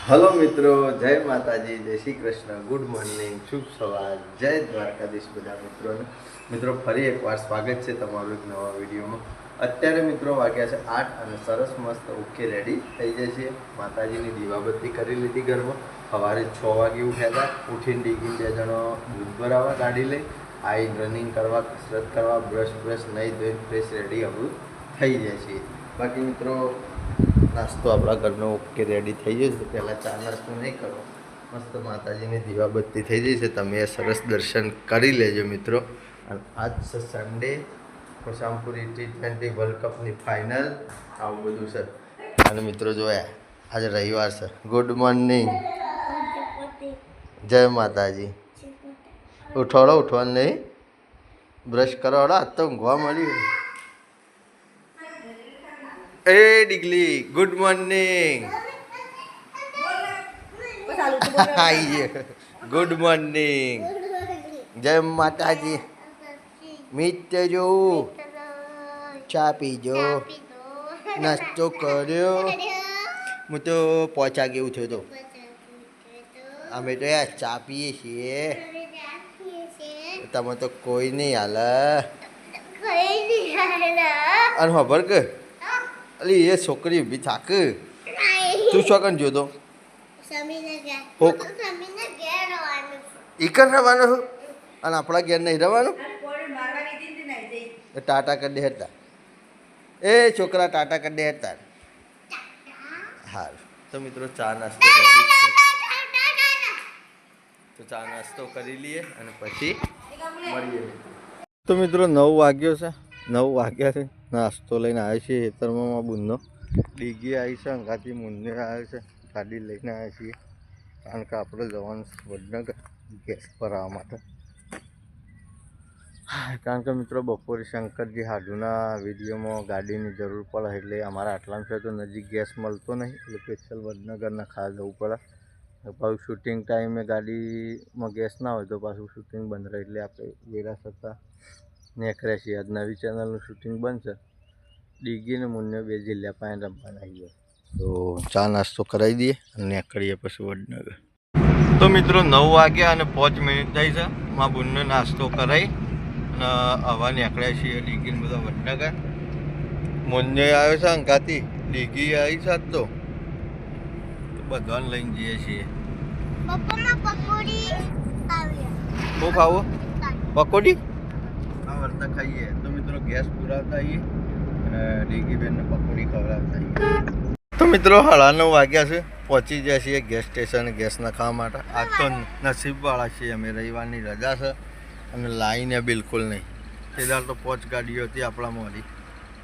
Hello મિત્રો, જય માતાજી, જય શ્રી કૃષ્ણ, ગુડ મોર્નિંગ, શુભ સવાર, જય દ્વારકાધીશ બધા મિત્રોને. મિત્રો ફરી એકવાર સ્વાગત છે તમારું એક નવા વિડીયોમાં. અત્યારે મિત્રો વાગ્યા છે 8 અને સરસ મસ્ત ઓકે રેડી થઈ જાય છે. માતાજીની દીવાબત્તી કરી લીધી ઘરમાં. સવારે 6 વાગે ઉઠ્યા હતા. ઉઠીને ડીગી 2 જણો દૂધ ભરાવા ગાડી લઈ આવીને રનિંગ કરવા, કસરત કરવા, બ્રશ નહીં ધોઈને ફ્રેશ રેડી હવે થઈ જાય છે. બાકી મિત્રો નાસ્તો આપણા ઘરનો ઓકે રેડી થઈ જશે. પહેલાં ચા નાસ્તો નહીં કરો, મસ્ત માતાજીની દીવાબત્તી થઈ જશે. તમે સરસ દર્શન કરી લેજો મિત્રો. અને આજ છે સન્ડે, ખુશામપુરી T20 વર્લ્ડ કપની ફાઇનલ, આવું બધું છે. અને મિત્રો જોયા આજે રવિવાર છે. ગુડ મોર્નિંગ, જય માતાજી. ઉઠોડો, ઉઠવાનું નહીં, બ્રશ કરો. આજ તો ઊંઘવા મળ્યું. એ ડીગલી, ગુડ મોર્નિંગ. ગુડ મોર્નિંગ, જય માતાજી. મિત્ર જો ચા પીજો, નાસ્તો કર્યો. હું તો પહોંચા ગયું થયો તો. અમે તો યાર ચા પીએ છીએ. તમે તો કોઈ નહીં હાલે. અને ખબર કે અલી એ છોકરી ઊભી થાક. તું શું કન જોતો? ઈકન રહેવાનું છું અને આપણા ઘેર નહીં રહેવાનું. ટાટા કરી દે હતા એ છોકરા, ટાટા કરી દે હતા. હારું તો મિત્રો ચા નાસ્તો રેડી છે. તો ચા નાસ્તો કરી લઈએ અને પછી મળીએ. તો મિત્રો 9 વાગ્યો છે. 9 વાગ્યા છે. નાસ્તો લઈને આવ્યા છીએ ખેતરમાં. બુનનો ડીગી આવી છે, અંગાથી મુન્ને આવે છે. ગાડી લઈને આવ્યા છીએ કારણ કે આપણે જવાનું વડનગર ગેસ ભરાવવા માટે. કારણ કે મિત્રો બપોરે શંકરજી હાડુના વિડીયોમાં ગાડીની જરૂર પડે એટલે અમારા આટલામાં છે તો નજીક ગેસ મળતો નહીં એટલે સ્પેશિયલ વડનગરના ખાસ જવું પડે. પાછું શૂટિંગ ટાઈમે ગાડીમાં ગેસ ના હોય તો પાછું શૂટિંગ બંધ રહે એટલે આપણે વેરા થતાં નીકળ્યા છીએ. આજ નવી ચેનલનું શૂટિંગ બનશે. ડીગીને મુન્ને 2 જિલ્લા પાસે રમવાના આવી ગયા. તો ચા નાસ્તો કરાવી દઈએ અને નીકળીએ પછી વડનગર. તો મિત્રો 9 વાગ્યા અને 5 મિનિટ થઈ છે. માં બુનનો નાસ્તો કરાવી અને હવા નીકળ્યા છીએ ડીગીને બધા વડનગર. મુન્ને આવ્યો છે અંકાથી, ડીગી આવી છે તો બધાને લઈને જઈએ છીએ. શું ખાવું? પકોડી વર્તા ખાઈએ. તો મિત્રો ગેસ પુરાવતા આવીએ અને ડીગી બેનને પકોડી ખવડાવતા આવીએ. તો મિત્રો 9:30 વાગ્યા છે. પહોંચી જાય છીએ ગેસ સ્ટેશન ગેસના ખાવા માટે. આજ તો નસીબવાળા છીએ અમે, રવિવારની રજા છે અને લાઈને બિલકુલ નહીં. તેદાર તો 5 ગાડીઓ હતી આપણામાં વાળી,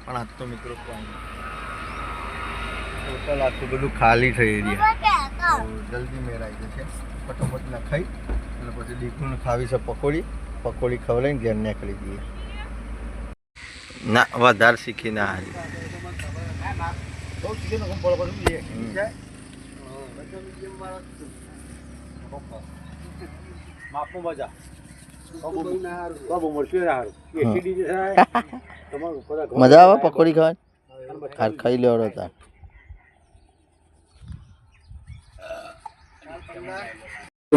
પણ આજ તો મિત્રો ટોટલ આખું બધું ખાલી થઈ રહ્યા. જલ્દી મેળાઈ જશે. ફટોફટ ના ખાઈ અને પછી દીકરીને ખાવી છે પકોડી. પકોડી ખવડાવીને ઘેર નીકળી જઈએ. ના વધારે શીખી ના હારી. મજા આવે પકોડી ખાવાની. ખાઈ લેવડો તાર.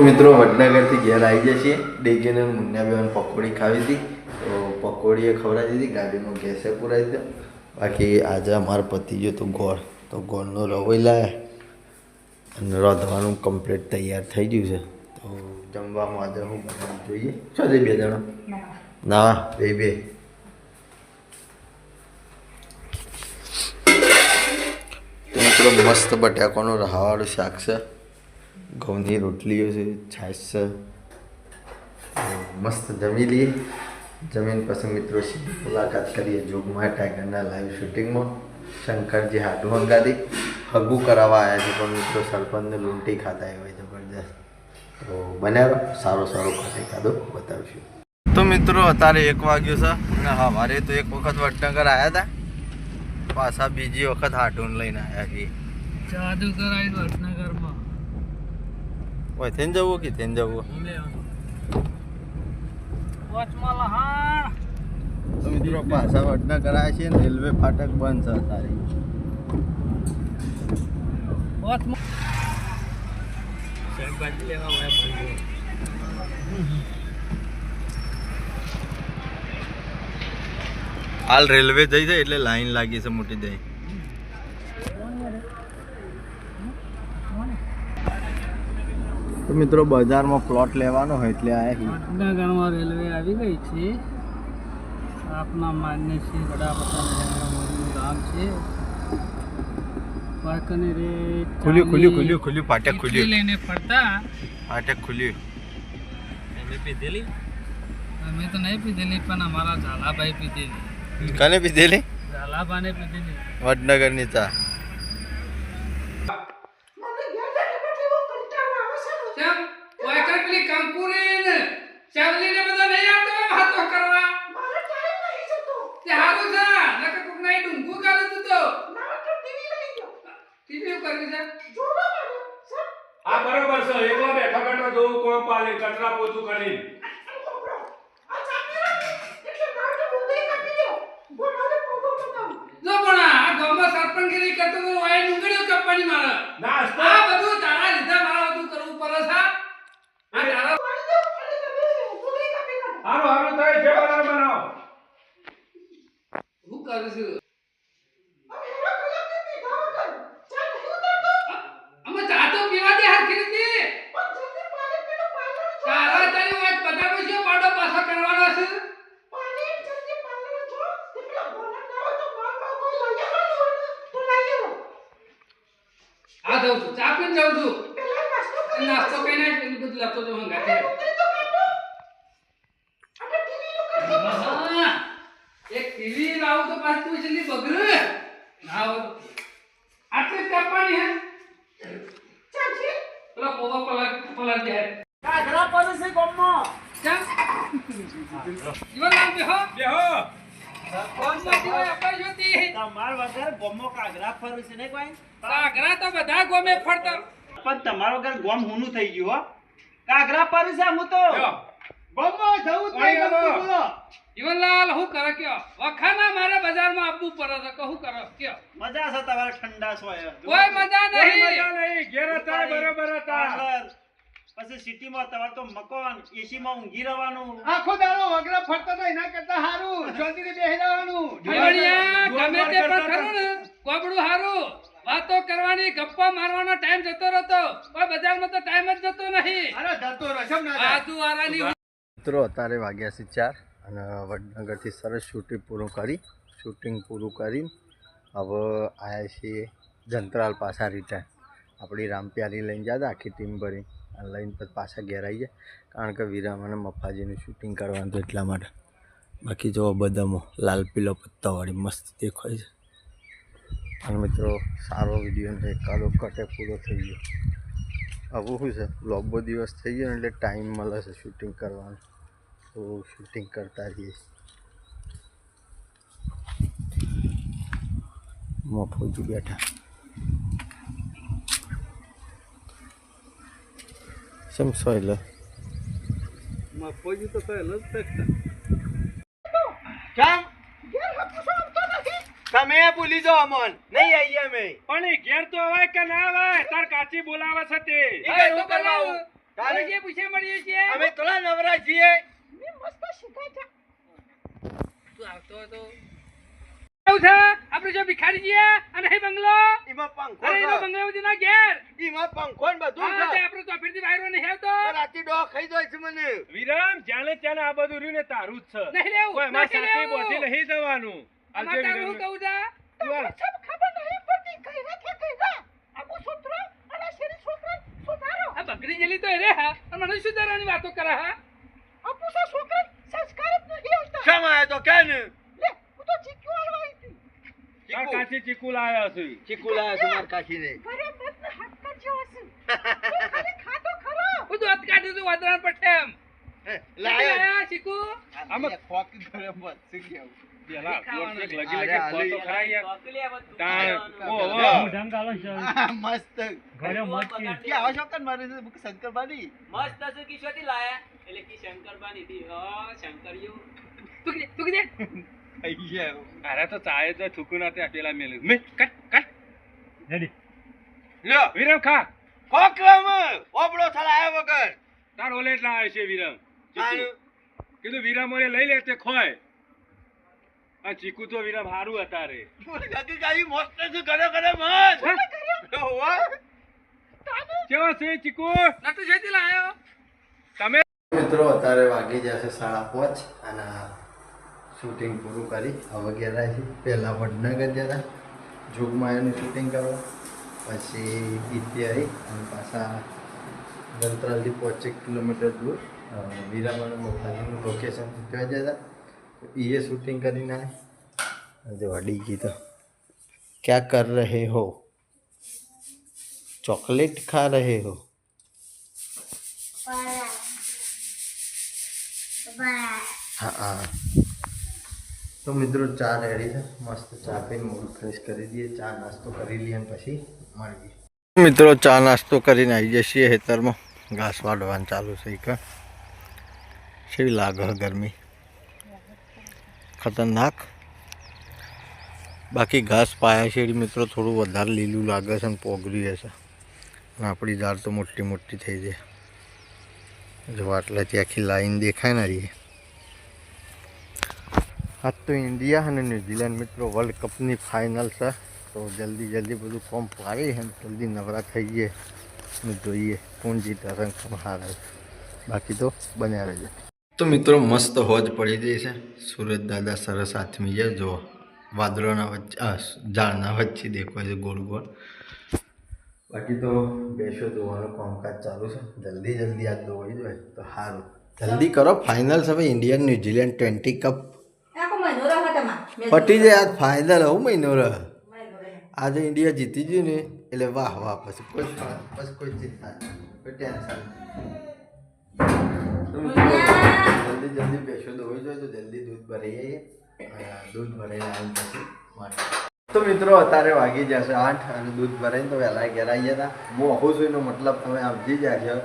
મિત્રો વડનગરથી ઘેર આવી જાય છીએ. ડીગીને મુન્ના બેન પકોડી ખાવી હતી તો પકોડીએ ખવડાવી દીધી. ગાડીમાં ગેસે પુરાવી દીધો. બાકી આજે અમારે પતિ ગયો તો ગોળ, તો ગોળનો રવો લાવ્યા અને રાંધવાનું કમ્પ્લીટ તૈયાર થઈ ગયું છે. તો જમવામાં આજે હું બનાવવું જોઈએ. શું છે 2 જણા? ના 2. તો મિત્રો મસ્ત બટાકાનું રહાવાળું શાક છે, ઘઉંની રોટલીઓ છે, છાશ છે. મસ્ત જમી લઈએ. જમીન પછી મિત્રો સીધી મુલાકાત કરીએ જોગમાં ટાઈગરના લાઈવ શૂટિંગમાં. શંકરજી હાડુ હંગાથી હગું કરાવવા આવ્યા છે પણ મિત્રો સરપંચને લૂંટી ખાતા હોય જબરદસ્ત. તો બનાવ્યો સારો ખાતે ખાધો બતાવશું. તો મિત્રો અત્યારે 1 વાગ્યો છે અને સવારે તો એક વખત વડનગર આવ્યા હતા, પાછા બીજી વખત હાડુન લઈને આવ્યા છીએ. જાદુ કરાવી વડનગરમાં. ઓય થઈને જવું કે થઈને જવું? તો મિત્રો પાછા વડનગર આવ્યા છીએ. રેલવે ફાટક બંધ છે અત્યારે. શાકભાજી લેવા હોય હાલ રેલવે જઈ છે એટલે લાઈન લાગી છે મોટી દઈ. તો મિત્રો બજારમાં પ્લોટ લેવાનો હોય એટલે આયા ગામમાં રેલવે આવી ગઈ છે. આપના માન્ય શ્રી વડાપ્રધાન નરેન્દ્ર મોદીનું ગામ છે. વાકને રે ખુલ્યું ફાટક ખુલ્યું લઈને ફરતા ફાટક ખુલ્યું. અમે પીધેલી અમે તો નહીં પીધેલી પણ અમારા ઝાલાભાઈ પીધેલી. કને પીધેલી? ઝાલાભાઈને પીધેલી. વડનગરની ચા. હા બરોબર છે. એકલા બેઠા બેઠા જોવું કોમ પાલે કચરા પોતું કરી. જો પણ આ ગામમાં સરપંચગીરી કરતો તો વાય ડુંગળીઓ કપવાની મારે. નાસ્તો આ બધું તારા લીધા મારા બધું કરવું પડે છે. આ તારા હારું હારું થાય જે બનાવ બનાવો. હું કરું છું અમે ચા તો પીવા દે હરખી રીતે. તારા તારી વાત બધામાં શું પાડો પાછો કરવાનો છે? આ જાઉં છું ચા પીને જાઉં છું. નાસ્તો કઈને બધું લાવતો તો હંગાતે. હા, એક ટીવી લાવું તો પાછું તું જલ્દી બગડે ના હોય આટલી જ કાપવાની હે. પેલા પોવા પલટ દે. કાગરા પર છે ગોમમાં ચમ જીવન નામ બેહો બેહો. કોણ જીવન અપાઈ જોતી. તમાર વગર ગોમમાં કાગરા પર છે ને કોઈ કાગરા તો બધા ગોમે ફરતા પણ તમારો વગર ગોમ હુનું થઈ ગયું હો. કાગરા પર છે હું તો લ્યો. ગોમમાં જવું જ નહીં ગમતું બોલો. જીવનલાલ હું કરે કયો વખાના મારે બજારમાં આપવું પડે છે કહું કરો કયો મજા છે તમારે ઠંડા સોય કોઈ મજા કોઈ નહીં. મજા નહીં. ઘેર હતા બરોબર હતા. પછી સિટીમાં તમારે તો મકાન એસીમાં ઊંઘી રહેવાનું. આખો દાડો વગરા ફરતો તો એના કરતા હારું શાંતિથી બેહી રહેવાનું. જીવણિયા ગમે તે પણ ખરું ને કોબડું હારું વાતો કરવાની ગપ્પા મારવાનો ટાઈમ જતો રહેતો કોઈ બજારમાં તો ટાઈમ જ જતો નહીં. અરે જતો રહો સમ ના જાય. આજુ વાળાની મિત્રો અત્યારે વાગ્યા છે 4 અને વડનગરથી સરસ શૂટિંગ પૂરું કરી હવે આવ્યા છીએ જંતરાલ પાછા રિટર્ન. આપણી રામપ્યારી લઈને જતા આખી ટીમ ભરી અને લઈને પછી પાછા ઘેર આવી જાય કારણ કે વિરામ અને મફાજીનું શૂટિંગ કરવાનું હતું એટલા માટે. બાકી જો બદામો લાલ પીલો પત્તાવાળી મસ્ત દેખાય છે. અને મિત્રો સારો વિડીયો એકાદો કટે પૂરો થઈ ગયો. હવે શું છે લાંબો દિવસ થઈ ગયો ને એટલે ટાઈમ મળે છે શૂટિંગ કરવાનો તો શૂટિંગ કરતા રહીએ. મફોજી બેઠા સમસો એટલે મફોજી તો પહેલો જ તકતા કેમ તમે ભૂલી જાઓ અમન નહીં આવીએ અમે. પણ એ ઘેર તો અવાય કે ના અવાય તાર કાચી બોલાવે છે તે. ઈ કઈ શું કરવાનું? તારે જે પૂછે મળીએ છીએ અમે થોડા નવરા છીએ. તું આવતો હતો કેવું છે આપણે જો ભિખારી છીએ અને અહીં બંગલો એમાં પંખો અરે એનો છે. બંગલો ઉધીના ઘેર એમાં પંખો ને બધું હા તે છે. આપણે તો ફીરથી વાયરો નહીં આવતો રાતે ડોહ ખાઈ જાય છે મને. વિરામ જાણે ત્યાં આ બધું રહ્યું ને તારું જ છે. નહીં લેવું કોઈ એમાં નહીં સાથે લેવું. બોધી નહીં જવાનું. આમાં તારું શું કહું છે તું હાલ. આ બકરી જેલી તો રે હા પણ મને શું કરવાની વાતો કરે હા કેમ આયો તો કેમ તાર કાચી ચીકુ લાવ્યો છે. ચીકુ લાયા છે માર કાશીને. બધું હાથ કાઢ્યું તું વાદરાણ પર ઠેમ લાયો. લાયા ચીકુ આમાં ખોકી ધરે મત શું કેવું. પેલા ખાવાનું. પોટ લગી અરે, લગી હાલી. ફોટો ખરા યાર. તાણ. ઓહો. મસ્ત કે આવા શોકન મારે છે મુક શંકરબાની. તું કીધે અయ్యో અરે તો ચાય તો થૂકું ના ત્યાં પેલા મેલે મે કટ કટ રેડી. લ્યો વિરામ ખા. ફોકરામાં ઓબળો થલાયા વગર તાર ઓલે એટલા આવે છે વિરમ આનું કીધું વિરમ ઓલે લઈ લે તે ખોય આ ચીકુ તો વિરમ હારું હતા રે નદી ગાડી મસ્ત છે ઘરે ઘરે મત હોવા કેવો છે ચીકુ નતું જેથી લાયો તમે મિત્રો અત્યારે વાગી જશે 5:30 અને શૂટિંગ પૂરું કરી હવે ગયા છે. પહેલાં વડનગર જતા જોગમાયાનું શૂટિંગ કરવા, પછી ઈથી આવી અને પાછા ગંત્રાલથી 5 કિલોમીટર દૂર વીરામાનું મોખાજીનું લોકેશન ત્યાં જતા એ શૂટિંગ કરીને આવે. જો અડી ગઈ તો ક્યાં કર રહે હો, ચોકલેટ ખા રહે હો. હા હા તો મિત્રો ચા રેડી છે, મસ્ત ચા પીને મૂડ ફ્રેશ કરી દઈએ, ચા નાસ્તો કરી લઈએ અને પછી મળીએ. મિત્રો ચા નાસ્તો કરીને આવી જઈએ ખેતરમાં, ઘાસ વાઢવાનું ચાલુ છે. કેવી લાગે ગરમી, ખતરનાક. બાકી ઘાસ પાયા છે મિત્રો, થોડું વધારે લીલું લાગે છે અને પોગરી હશે, અને આપણી ઝાડ તો મોટી મોટી થઈ જાય. જો આટલાથી આખી લાઈન દેખાય ને રહી. આજ તો ઇન્ડિયા અને ન્યૂઝીલેન્ડ મિત્રો વર્લ્ડ કપની ફાઇનલ છે, તો જલ્દી જલ્દી બધું ફોર્મ પાડી અને જલ્દી નવરા થઈ જઈએ અને જોઈએ કોણ જીતા રંગ હારે. બાકી તો બન્યા રહેજો. તો મિત્રો મસ્ત હોજ પડી ગઈ છે, સુરત દાદા સરસ આથમી જાય. જો વાદળોના વચ્ચે ઝાડના વચ્ચે દેખાય છે ગોળ ગોળ. બાકી તો બેસો ધોવાનું કામકાજ ચાલુ છે, જલ્દી જલ્દી આ ધોઈ જોઈએ તો સારું. જલ્દી કરો, ફાઇનલ છે ભાઈ, ઇન્ડિયા ન્યૂઝીલેન્ડ 20 કપ પટી જાય. આજ ફાઇનલ હું મહિનો રહ, આજે ઇન્ડિયા જીતી ગયું ને એટલે વાહ વાહ, પછી કોઈ ચિંતા નહીં, કોઈ ટેન્શન નહીં. જલ્દી જલ્દી બેસો ધોઈ જોઈએ તો જલ્દી દૂધ ભરાઈ જઈએ, દૂધ ભરાઈને આવીને પછી માટે. તો મિત્રો અત્યારે વાગી જશે 8 અને દૂધ ભરાઈને તો વહેલા ઘેર આવી ગયા હતા. હું આવું છું એનો મતલબ તમે સમજી જાય છો.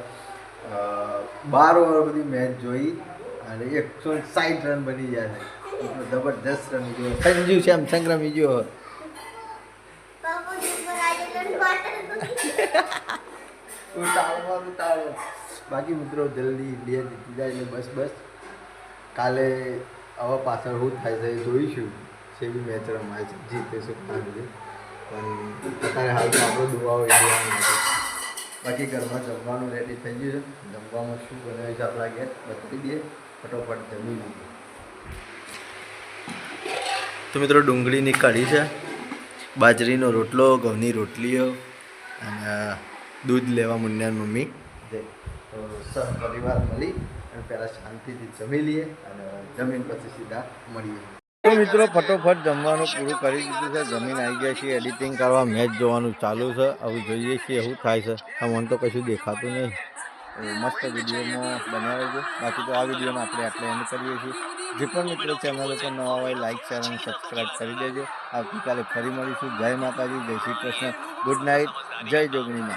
12 ઓવર બધી મેચ જોઈ અને 160 રન બની જાય છે, જબરદસ્ત રમી ગયો. સંજુ સેમસંગ રમી ગયો. બાકી મિત્રો જલ્દી ઇન્ડિયા જીતી જાય એટલે બસ બસ. કાલે હવે પાછળ શું થાય છે એ જોઈશું, સેવી મેચ રમાય છે, જીતે શું ખાલી. પણ અત્યારે હાલ તો આપણો દુઆઓ ઇન્ડિયાનો નથી. બાકી ઘરમાં જમવાનું રેડી થઈ ગયું છે. જમવામાં શું બનાવ્યું છે આપણા ઘેર બતાવી દઈએ, ફટોફટ જમી લઈએ. તો મિત્રો ડુંગળીની કઢી છે, બાજરીનો રોટલો, ઘઉંની રોટલીઓ અને દૂધ લેવા મુન્યાની મમ્મી. તો પરિવાર મળી અને પહેલાં શાંતિથી જમી લઈએ અને જમીન પછી સીધા મળીએ. તો મિત્રો ફટોફટ જમવાનું પૂરું કરી દીધું છે, જમીન આવી ગયા છીએ, એડિટિંગ કરવા, મેચ જોવાનું ચાલુ છે. હવે જોઈએ છીએ શું થાય છે. મને તો કશું દેખાતું નહીં. મસ્ત વિડીયોમાં બનાવે છે. બાકી તો આ વિડીયોમાં આપણે આટલે એન્ડ કરીએ છીએ. જે પણ મિત્રો ચેનલ ઉપર નવા હોય લાઈક શેર અને સબસ્ક્રાઈબ કરી દેજો. આવતીકાલે ફરી મળીશું. જય માતાજી, જય શ્રી કૃષ્ણ, ગુડ નાઇટ, જય જોગણીમાં.